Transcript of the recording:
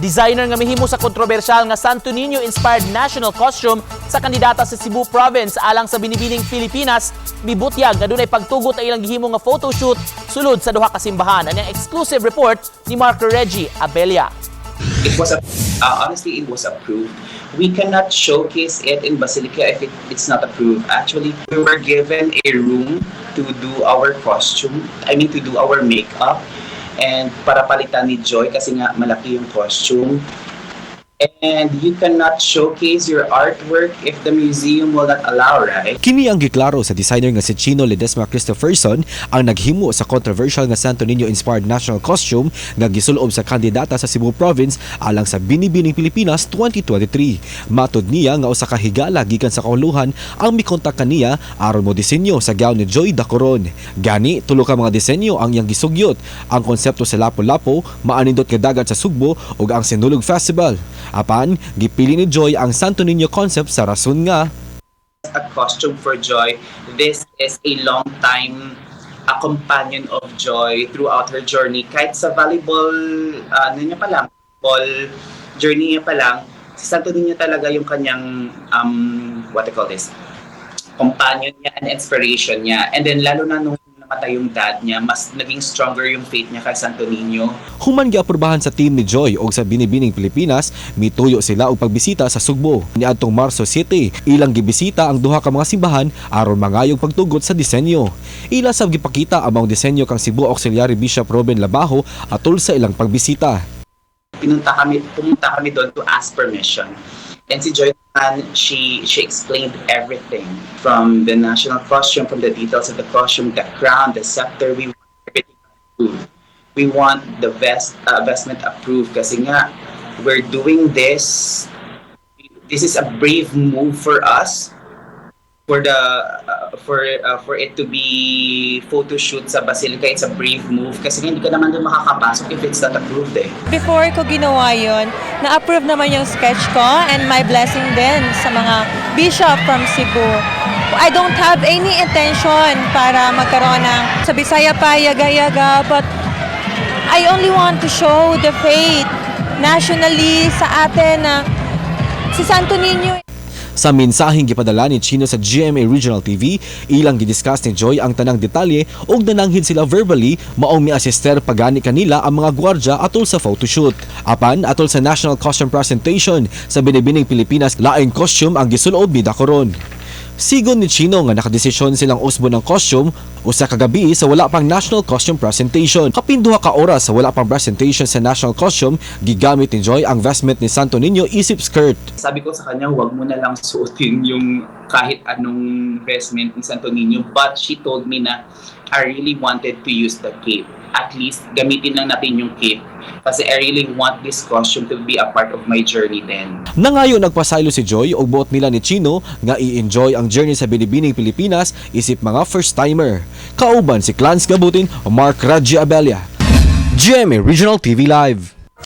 Designer nga mihimo sa kontrobersyal nga Santo Niño-inspired national costume sa kandidata sa Cebu Province alang sa binibining Pilipinas, mibutyag nga dunay pagtugot ang ilang gihimo nga photoshoot sulod sa duha ka simbahan. Ang exclusive report ni Marco Reggie Abella. It was honestly, it was approved. We cannot showcase it in Basilica if it's not approved. Actually, we were given a room to do our costume. To do our makeup. And para palitan ni Joy kasi nga malaki yung costume. And you cannot showcase your artwork if the museum will not allow, right? Kini ang giklaro sa designer nga si Chino Ledesma Christopherson ang naghimo sa controversial nga Santo Niño-inspired national costume nga gisulob sa kandidata sa Cebu Province alang sa Binibining Pilipinas 2023. Matud niya nga usa ka higala gikan sa kahuluhan ang mikontak kaniya aron mo disenyo sa gown ni Joy Dacoron. Gani tulo ka mga disenyo ang iyang gisugyot. Ang konsepto sa Lapu-Lapu, maanindot nga dagat sa Sugbo ug ang Sinulog Festival. Apan, gipili ni Joy ang Santo Niño concept sa rason nga a costume for Joy. This is a long time a companion of Joy throughout her journey. Kahit sa volleyball, volleyball journey niya pa lang, si Santo Niño talaga yung kanyang, companion niya and inspiration niya. And then lalo na nung namatay yung dad niya, mas naging stronger yung faith niya kay Santo Niño. Human giaprubahan sa team ni Joy og sa Binibining Pilipinas, mituyo sila og pagbisita sa Sugbo. Niadtong Marso 7, ilang gibisita ang duha ka mga simbahan aron mangayong pagtugot sa disenyo. Ila sab gipakita ang mga disenyo kang Cebu Auxiliary Bishop Robin Labajo atol sa ilang pagbisita. Pumunta kami doon to ask permission. And si Joy, she explained everything from the national costume, from the details of the costume, the crown, the scepter. We want everything approved. We want the vestment approved kasi nga we're doing this. This is a brave move for us. For it to be photo shoot sa Basilica, it's a brave move kasi hindi ka naman doon makakapasok if it's not approved eh. Before ko ginawa yun, na-approve naman yung sketch ko and my blessing din sa mga bishop from Cebu. I don't have any intention para magkaroon ng sa Bisaya pa, yaga-yaga, but I only want to show the faith nationally sa atin na si Santo Niño. Sa mensaheng gipadala ni Chino sa GMA Regional TV, ilang gidiscuss ni Joy ang tanang detalye ug nananghid sila verbally maong mi-assister pagani kanila ang mga gwardya atol sa photoshoot. Apan atol sa national costume presentation sa Binibining Pilipinas, laing costume ang gisulob ni Dacoron. Sigon ni Chino nga nakadesisyon silang usbo ng costume usa ka gabi sa wala pang national costume presentation. Kapin duha ka oras sa wala pang presentation sa national costume, gigamit ni Joy ang vestment ni Santo Niño isip skirt. Sabi ko sa kanya, huwag mo na lang suotin yung kahit anong vestment ni Santo Niño. But she told me na I really wanted to use the cape. At least gamitin lang natin yung cape kasi I really want this costume to be a part of my journey then. Nangayo nagpasaylo si Joy og buot nila ni Chino nga i-enjoy ang journey sa Binibining Pilipinas isip mga first-timer. Kauban si Clans Gabutin, Mark Reggie Abella. GMA Regional TV Live.